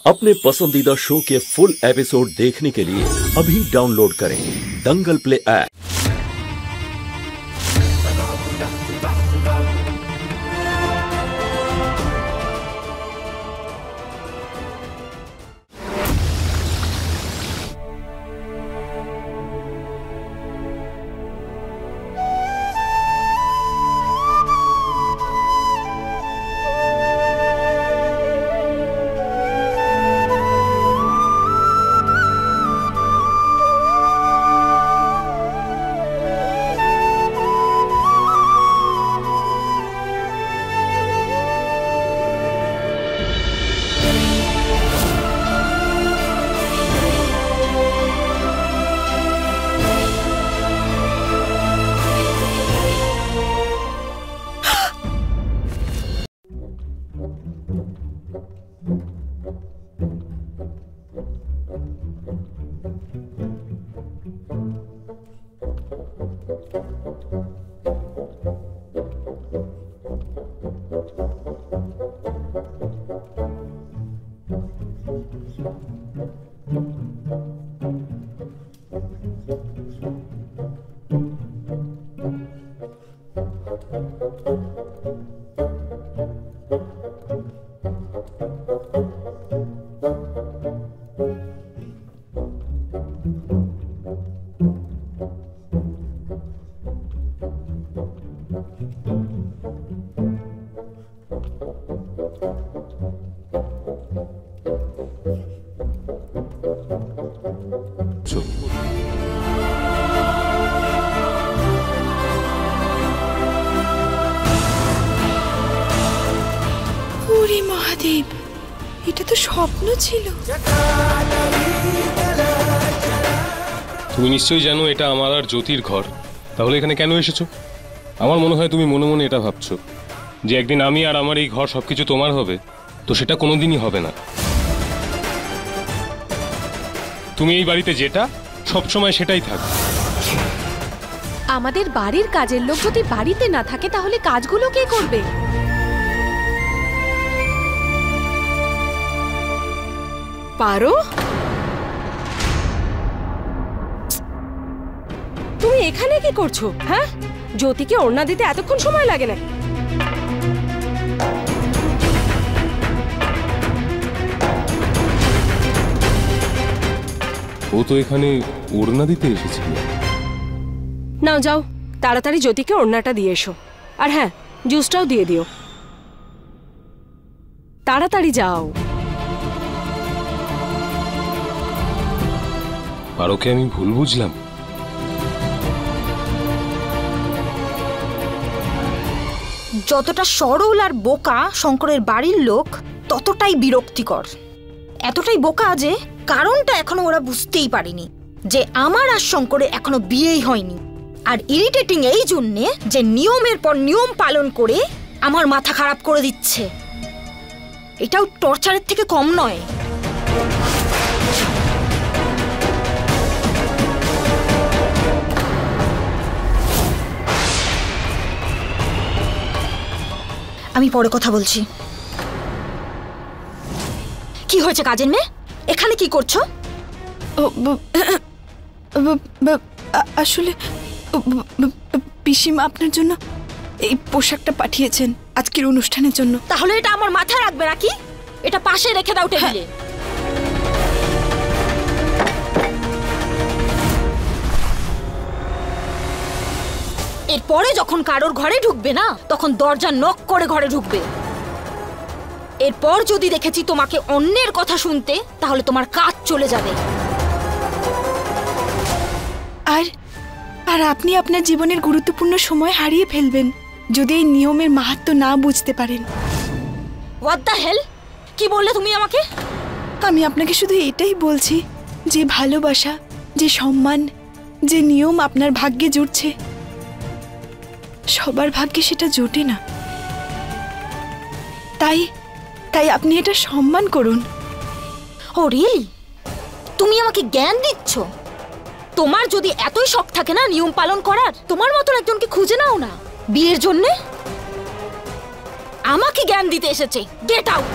अपने पसंदीदा शो के फुल एपिसोड देखने के लिए अभी डाउनलोड करें दंगल प्ले ऐप। মহাদেব, এটা তো স্বপ্ন ছিল। তুমি নিশ্চয়ই জানো এটা আমার আর জ্যোতির ঘর, তাহলে এখানে কেন এসেছো? আমার মনে হয় তুমি মনে মনে এটা ভাবছো যে একদিন আমি আর আমার এই ঘর সবকিছু তোমার হবে, তো সেটা কোনোদিনই হবে না। তুমি এই বাড়িতে যেটা সবসময় সেটাই থাকবে। আমাদের বাড়ির কাজের লোক যদি বাড়িতে না থাকে তাহলে কাজগুলো কে করবে? পারো? তুমি এখানে কি করছো? হ্যাঁ, জ্যোতিকে ওড়না দিতে এতক্ষণ সময় লাগে না? ও তো এখানে ওড়না দিতে এসেছিল। নাও যাও, তাড়াতাড়ি জ্যোতিকে ওড়নাটা দিয়ে এসো। আর হ্যাঁ, জুসটাও দিয়ে দিও। তাড়াতাড়ি যাও। আর ওকে আমি ভুল বুঝলাম? যতটা সরল আর বোকা শঙ্করের বাড়ির লোক, ততটাই বিরক্তিকর। এতটাই বোকা যে কারণটা এখনো ওরা বুঝতেই পারেনি যে আমার আর শঙ্করের এখনো বিয়েই হয়নি। আর ইরিটেটিং এই জন্যে যে নিয়মের পর নিয়ম পালন করে আমার মাথা খারাপ করে দিচ্ছে। এটাও টর্চারের থেকে কম নয়। আমি পরে কথা বলছি। কি হয়েছে কাজের মেয়ে? এখানে কি করছো? আসলে পিসিমা আপনার জন্য এই পোশাকটা পাঠিয়েছেন আজকের অনুষ্ঠানের জন্য। তাহলে এটা আমার মাথায় রাখবে নাকি? এটা পাশে রেখে দাও টেবিলে। এরপরে যখন কারোর ঘরে ঢুকবে না, তখন দরজা নক করে ঘরে ঢুকবে। এরপর যদি দেখেছি তোমাকে অন্যের কথা শুনতে, তাহলে তোমার কাজ চলে যাবে। আর আপনি আপনার জীবনের গুরুত্বপূর্ণ সময় হারিয়ে ফেলবেন যদি এই নিয়মের মাহাত্ম্য না বুঝতে পারেন। What the hell? কি বললে তুমি আমাকে? আমি আপনাকে শুধু এটাই বলছি যে ভালোবাসা, যে সম্মান, যে নিয়ম আপনার ভাগ্যে জুটছে, সবার ভাগ্যে সেটা জোটে না। তাই আপনি এটা সম্মান করুন। ও রিয়েলি? তুমি আমাকে জ্ঞান দিচ্ছ? তোমার যদি এতই শখ থাকে না নিয়ম পালন করার, তোমার মতন একজনকে খুঁজে নাও না বিয়ের জন্য। আমাকে জ্ঞান দিতে এসেছে। Get out.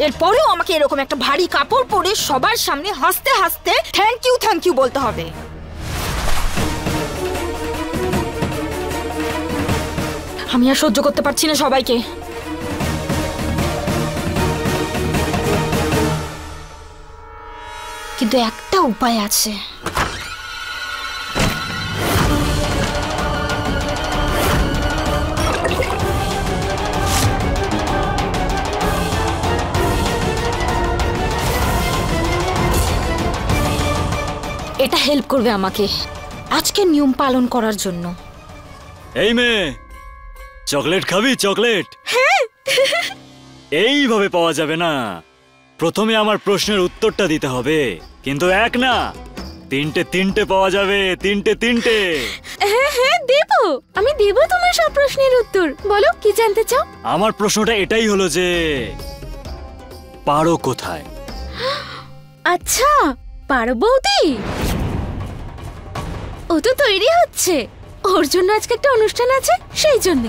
এরপরেও আমাকে এরকম একটা ভারী কাপড় পরে সবার সামনে হাসতে হাসতে থ্যাংক ইউ বলতে হবে। আমি আর সহ্য করতে পারছি না সবাইকে। কিন্তু একটা উপায় আছে। এটা হেল্প করবে আমাকে আজকে নিয়ম পালন করার জন্য। এই মেয়ে, চকলেট খাবি? চকলেট এইভাবে পাওয়া যাবে না। প্রথমে আমার প্রশ্নের উত্তরটা দিতে হবে, কিন্তু এক না, তিনটে পাওয়া যাবে। তিনটে। হ্যাঁ দেব, আমি দেব তোমার সব প্রশ্নের উত্তর। বলো কি জানতে চাও? আমার প্রশ্নটা এটাই হলো যে পারো কোথায়? আচ্ছা, পারো বৌদি? ও তো তৈরি হচ্ছে, ওর জন্য আজকে একটা অনুষ্ঠান আছে, সেই জন্য।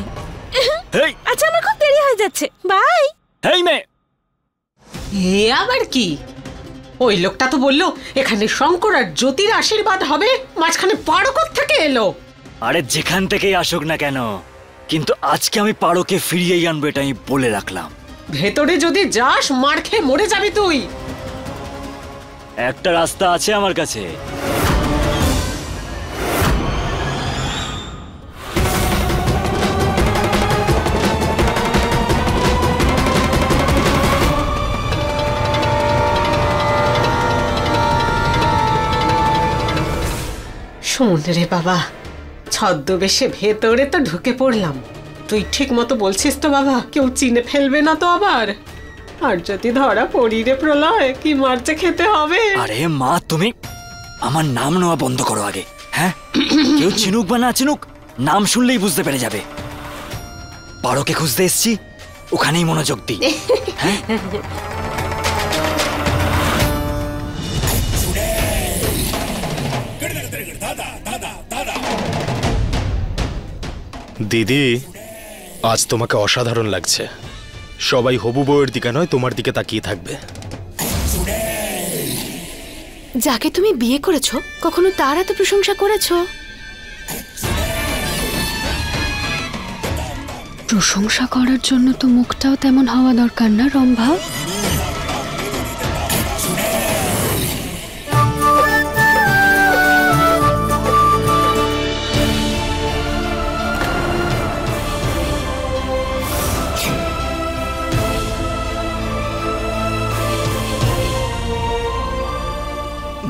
আচ্ছা, আমার খুব দেরি হয়ে যাচ্ছে, বাই। এই মেয়ে, এ আবার কি? ওই লোকটা তো বললো এখানে শঙ্কর আর জ্যোতির আশীর্বাদ হবে, মাঝখানে পারো থেকে এলো। আরে যেখান থেকেই আসুক না কেন, কিন্তু আজকে আমি পারোকে ফিরিয়েই আনবো, এটা আমি বলে রাখলাম। ভেতরে যদি যাস মার খেয়ে মরে যাবি তুই। একটা রাস্তা আছে আমার কাছে। শোন রে বাবা, ছদ্মবেশে ভেতরে তো ঢুকে পড়লাম। তুই ঠিক মতো বলছিস তো বাবা? কেউ চিনে ফেলবে না তো আবার? আর যদি ধরা পড়ি রে প্রলয়, কি মারছে খেতে হবে। আরে মা, তুমি আমার নাম নেওয়া বন্ধ করো আগে। হ্যাঁ, কেউ চিনুক বা না চিনুক, নাম শুনলেই বুঝতে পেরে যাবে। পারোকে খুঁজতে এসছি, ওখানেই মনোযোগ দিই। হ্যাঁ, দিদি, আজ তোমাকে অসাধারণ লাগছে। সবাই হবু বউয়ের দিকে নয়, তোমার দিকে তাকিয়ে থাকবে। যাকে তুমি বিয়ে করেছো, কখনো তার এত প্রশংসা করেছো? প্রশংসা করার জন্য তো মুখটাও তেমন হওয়া দরকার না রম্ভা?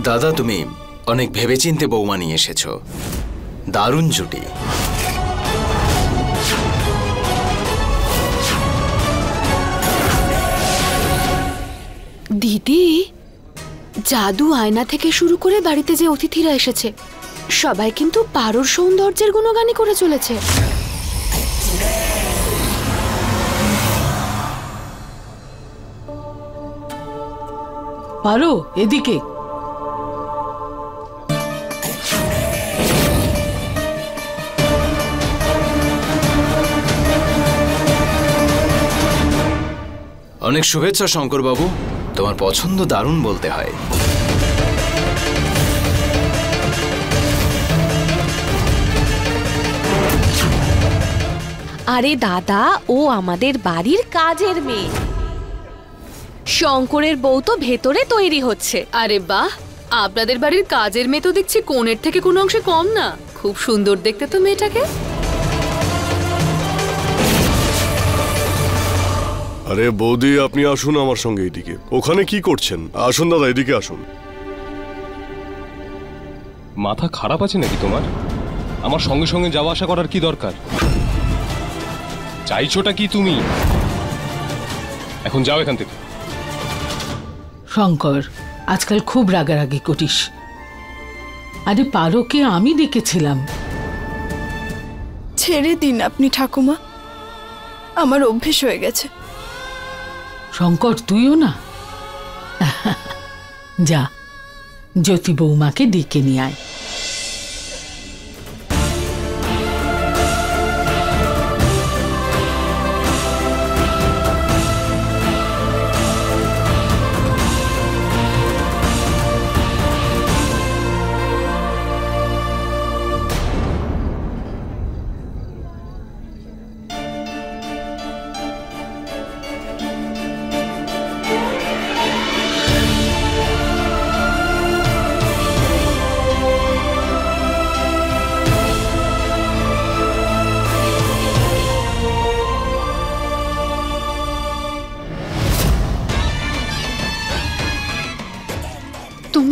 দাদা, তুমি অনেক ভেবেচিন্তে বৌমা নিয়ে এসেছো। দারুণ জুটি। দিদি, জাদু আয়না থেকে শুরু করে বাড়িতে যে অতিথিরা এসেছে, সবাই কিন্তু পারোর সৌন্দর্যের গুণগানই করে চলেছে। পারো, এদিকে। অনেক শুভেচ্ছা শঙ্কর বাবু, তোমার পছন্দ দারুণ বলতে হয়। আরে দাদা, ও আমাদের বাড়ির কাজের মেয়ে। শঙ্করের বউ তো ভেতরে তৈরি হচ্ছে। আরে বাহ, আপনাদের বাড়ির কাজের মেয়ে তো দেখছি কোণের থেকে কোনো অংশে কম না। খুব সুন্দর দেখতে তো মেয়েটাকে। আরে বৌদি, আপনি আসুন আমার সঙ্গে এদিকে। ওখানে কি করছেন? আসুন দাদা, এদিকে আসুন। মাথা খারাপ আছে নাকি তোমার? আমার সঙ্গে সঙ্গে যাওয়া আসা করার কি দরকার? চাইছোটা কি তুমি? এখন যাও এখান থেকে। শঙ্কর, আজকাল খুব রাগারাগি করিস। আরে পারোকে আমি ডেকেছিলাম। ছেড়ে দিন আপনি ঠাকুমা, আমার অভ্যেস হয়ে গেছে। শঙ্কর, তুইও না। যা, জ্যোতি বৌমাকে ডেকে নিয়ে আয়।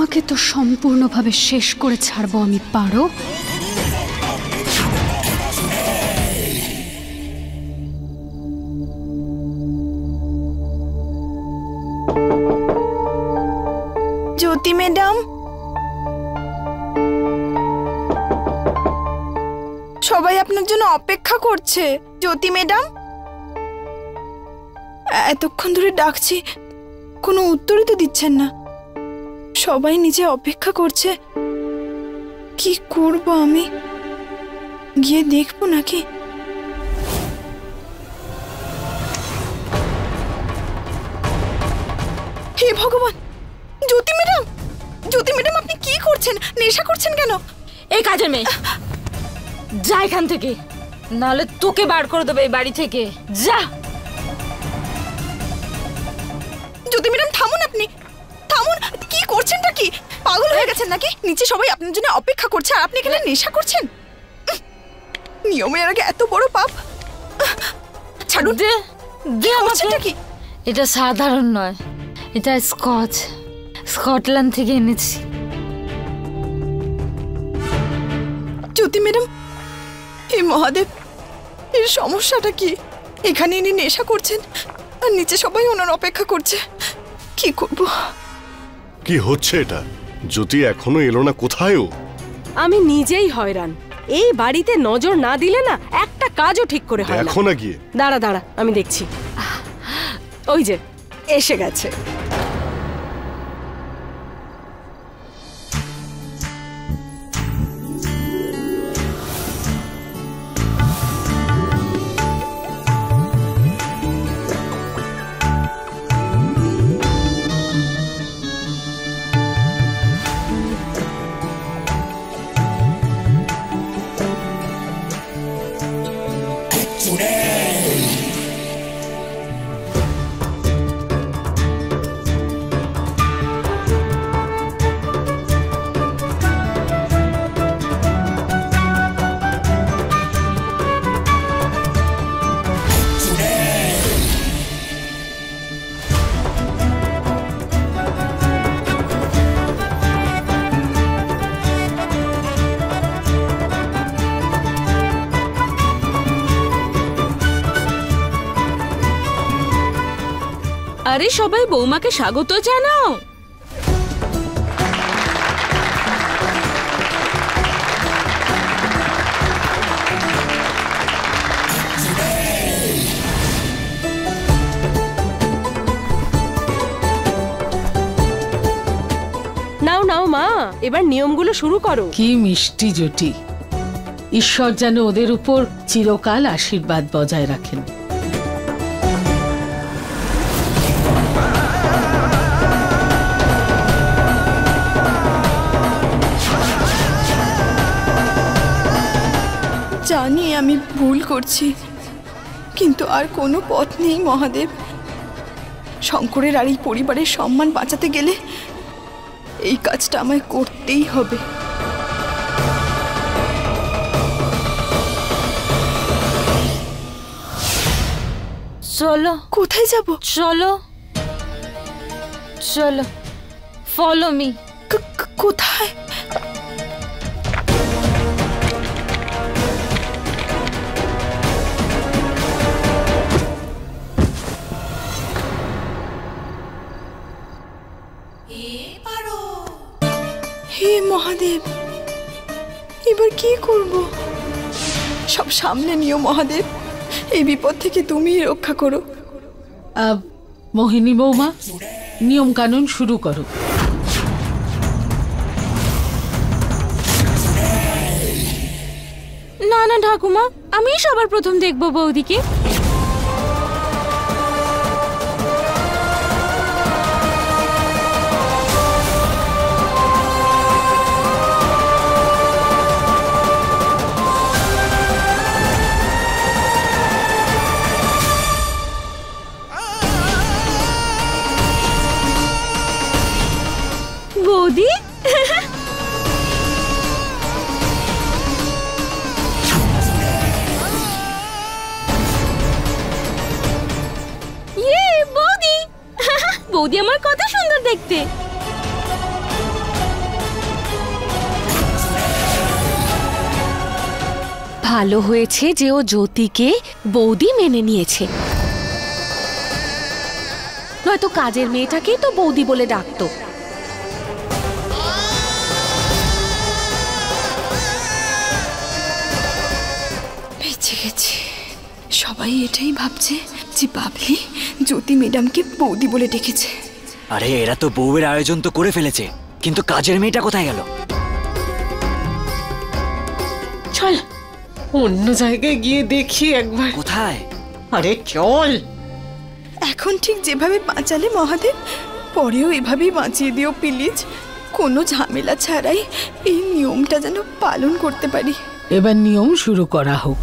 তোমাকে তো সম্পূর্ণভাবে শেষ করে ছাড়বো আমি, পারো? জ্যোতি ম্যাডাম, সবাই আপনার জন্য অপেক্ষা করছে। জ্যোতি ম্যাডাম, এতক্ষণ ধরে ডাকছি, কোনো উত্তরই তো দিচ্ছেন না। সবাই নিচে অপেক্ষা করছে, কি করব আমি? গিয়ে দেখবো নাকি? হে ভগবান! জ্যোতি ম্যাডাম, জ্যোতি ম্যাডাম, আপনি কি করছেন? নেশা করছেন কেন? এই কাজের মেয়ে, যা এখান থেকে, নাহলে তোকে বার করে দেবে এই বাড়ি থেকে। যা। জ্যোতি ম্যাডাম থামুন, আপনি থামুন। কি করছেনটা কি? পাগল হয়ে গেছেন নাকি? নিচে সবাই আপনার জন্য অপেক্ষা করছে আর আপনি এখানে নেশা করছেন? নিয়মের আগে এত বড় পাপ! ছাড়ুন। দে আমাকে। কি এটা সাধারণ নয়, এটা স্কচ, স্কটল্যান্ড থেকে এনেছি। জ্যোতি ম্যাডাম, এই মহাদেব, এর সমস্যাটা কি? এখানে ইনি নেশা করছেন আর নিচে সবাই ওনার অপেক্ষা করছে। কি করব? কি হচ্ছে এটা? জ্যোতি এখনো এলো না, কোথায় ও? আমি নিজেই হয়রান। এই বাড়িতে নজর না দিলে না একটা কাজও ঠিক করে হয় না। দেখো না গিয়ে। দাঁড়া দাঁড়া, আমি দেখছি। ওই যে এসে গেছে। আরে সবাই বৌমাকে স্বাগত জানাও। নাও নাও মা, এবার নিয়মগুলো শুরু করো। কি মিষ্টি জুটি! ঈশ্বর যেন ওদের উপর চিরকাল আশীর্বাদ বজায় রাখেন। জানি আমি ভুল করছি, কিন্তু আর কোনো পথ নেই মহাদেব। শঙ্করের আর এই পরিবারের সম্মান বাঁচাতে গেলে এই কাজটা আমায় করতেই হবে। চলো। কোথায় যাব? চলো চলো, ফলো মি। কোথায়? হে মহাদেব, এবার কি করব? সব সামনে নিও মহাদেব, এই বিপদ থেকে তুমিই রক্ষা করো। মোহিনী বৌমা, নিয়ম কানুন শুরু করো। না না ঠাকুমা, আমি সবার প্রথম দেখবো বৌদিকে। বৌদি বৌদি বৌদি আমার কত সুন্দর দেখতে। ভালো হয়েছে যে ও জ্যোতিকে বৌদি মেনে নিয়েছে, নয়তো কাজের মেয়েটাকেই তো বৌদি বলে ডাকতো। বেঁচে গেছি। সবাই এটাই ভাবছে যে বাবলি জ্যোতি ম্যাডামকে বৌদি বলে ডেকেছে। আরে এরা তো বউয়ের আয়োজন তো করে ফেলেছে, কিন্তু কাজের মেয়েটা কোথায় গেল? চল অন্য জায়গায় গিয়ে দেখি একবার। কোথায়? আরে চল। এখন ঠিক যেভাবে বাঁচালে মহাদেব, পরেও এভাবেই বাঁচিয়ে দিও প্লিজ। কোনো ঝামেলা ছাড়াই এই নিয়মটা যেন পালন করতে পারি। এবার নিয়ম শুরু করা হোক।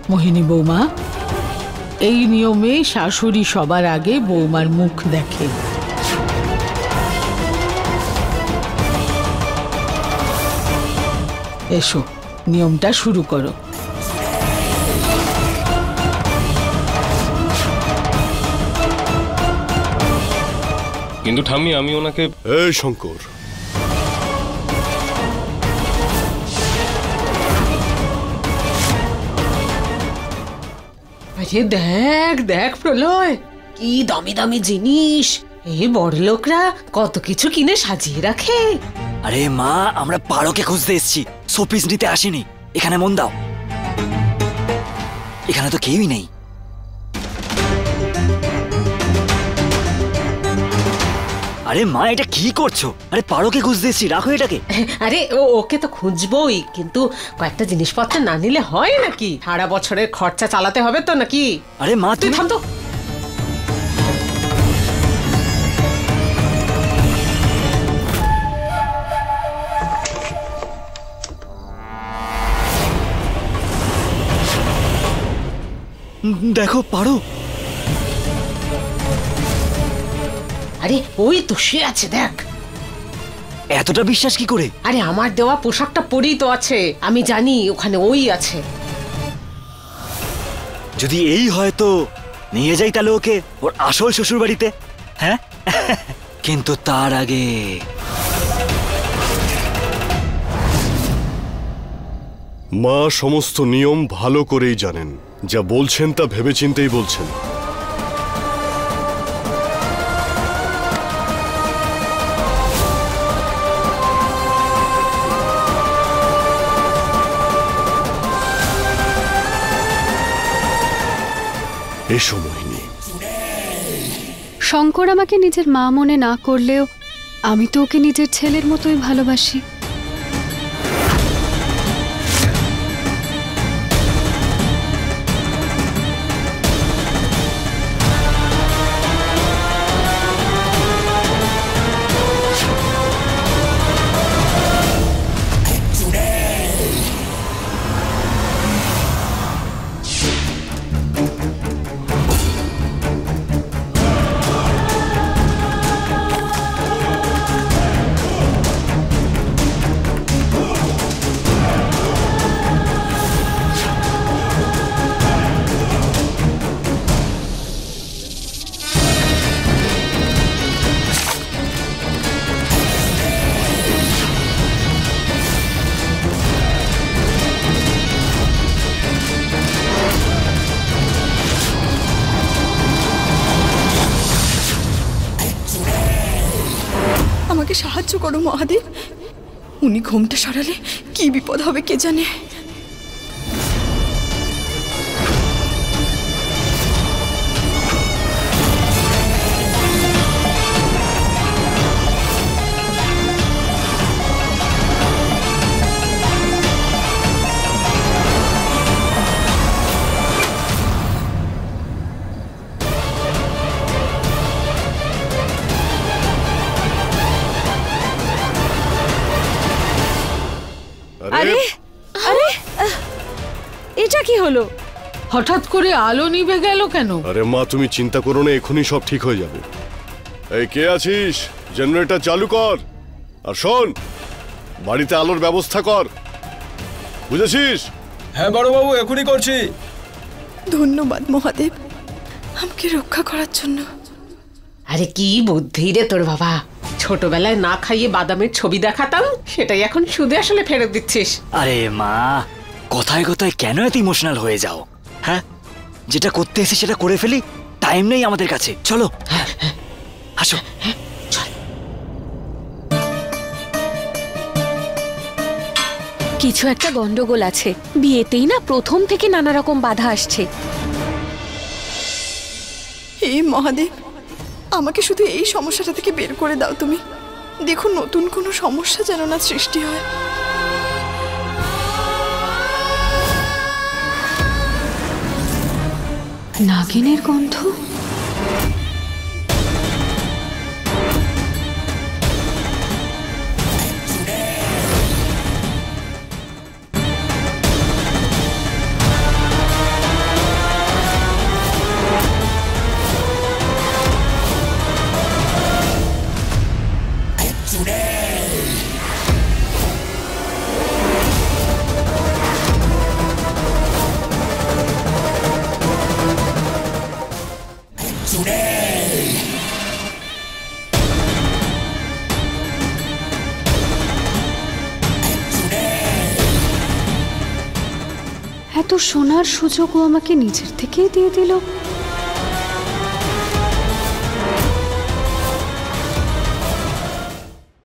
মোহিনী বৌমা, এই নিয়মে শাশুড়ি সবার আগে বৌমার মুখ দেখে। এসো, নিয়মটা শুরু করো। কিন্তু ঠাম্মি, আমি ওনাকে... এই শঙ্কর, আরে দেখ দেখ প্রলয়, কি দামি দামি জিনিস এই বড়লোকরা কত কিছু কিনে সাজিয়ে রাখে। আরে মা, আমরা পারোকে খুঁজতে এসেছি, শোপিস নিতে আসিনি। এখানে মন দাও, এখানে তো কেউই নেই। আরে মা, এটা কি করছো? আরে পারোকে খুঁজতে এসেছি, রাখো এটাকে। আরে ওকে তো খুঁজবোই, কিন্তু কয়েকটা জিনিসপত্র না নিলে হয় নাকি? সারা বছরের খরচা চালাতে হবে তো নাকি? আরে মা, তুই থাম তো। দেখো পারো। আরে ওই তো সে আছে, দেখ। এতটা বিশ্বাস কি করে? আরে আমার দেওয়া পোশাকটা পরেই তো আছে, আমি জানি ওখানে ওই আছে। যদি এই হয় তো নিয়ে যাই তাহলে ওকে ওর আসল শ্বশুর বাড়িতে। হ্যাঁ, কিন্তু তার আগে মা সমস্ত নিয়ম ভালো করেই জানেন, যা বলছেন তা ভেবেচিন্তেই বলছেন। এসো মোহিনী। শঙ্কর আমাকে নিজের মা মনে না করলেও আমি তো ওকে নিজের ছেলের মতোই ভালোবাসি। আমাকে সাহায্য করো মহাদেব, উনি ঘুমটা সরালে কি বিপদ হবে কে জানে। আরে আরে এটা কি হলো? হঠাৎ করে আলো নিভে গেল কেন? আরে মা, তুমি চিন্তা করো না, এখনই সব ঠিক হয়ে যাবে। এই কে আছিস, জেনারেটর চালু কর। আর শোন, বাড়িতে আলোর ব্যবস্থা কর, বুঝেছিস? হ্যাঁ বড়বাবু, এখনই করছি। ধন্যবাদ মহাদেব, আমাকে রক্ষা করার জন্য। আরে কি বুদ্ধি রে তোর বাবা, ছোটবেলায় না খাইয়ে বাদামের ছবি দেখাতাম, সেটাই এখন সুদে আসলে ফেরত দিচ্ছিস। আরে মা, কথায় কথায় কেন এত ইমোশনাল হয়ে যাও? হ্যাঁ, যেটা করতে এসে সেটা করে ফেলি, টাইম নেই আমাদের কাছে। চলো আসো। কিছু একটা গন্ডগোল আছে, বিয়েতেই না প্রথম থেকে নানা রকম বাধা আসছে। হে মহাদেব, আমাকে শুধু এই সমস্যাটা থেকে বের করে দাও তুমি। দেখুন নতুন কোনো সমস্যা যেন না সৃষ্টি হয়। নাগিনের গন্ধ। এত সোনার সুযোগও আমাকে নিজের থেকেই দিয়ে দিল।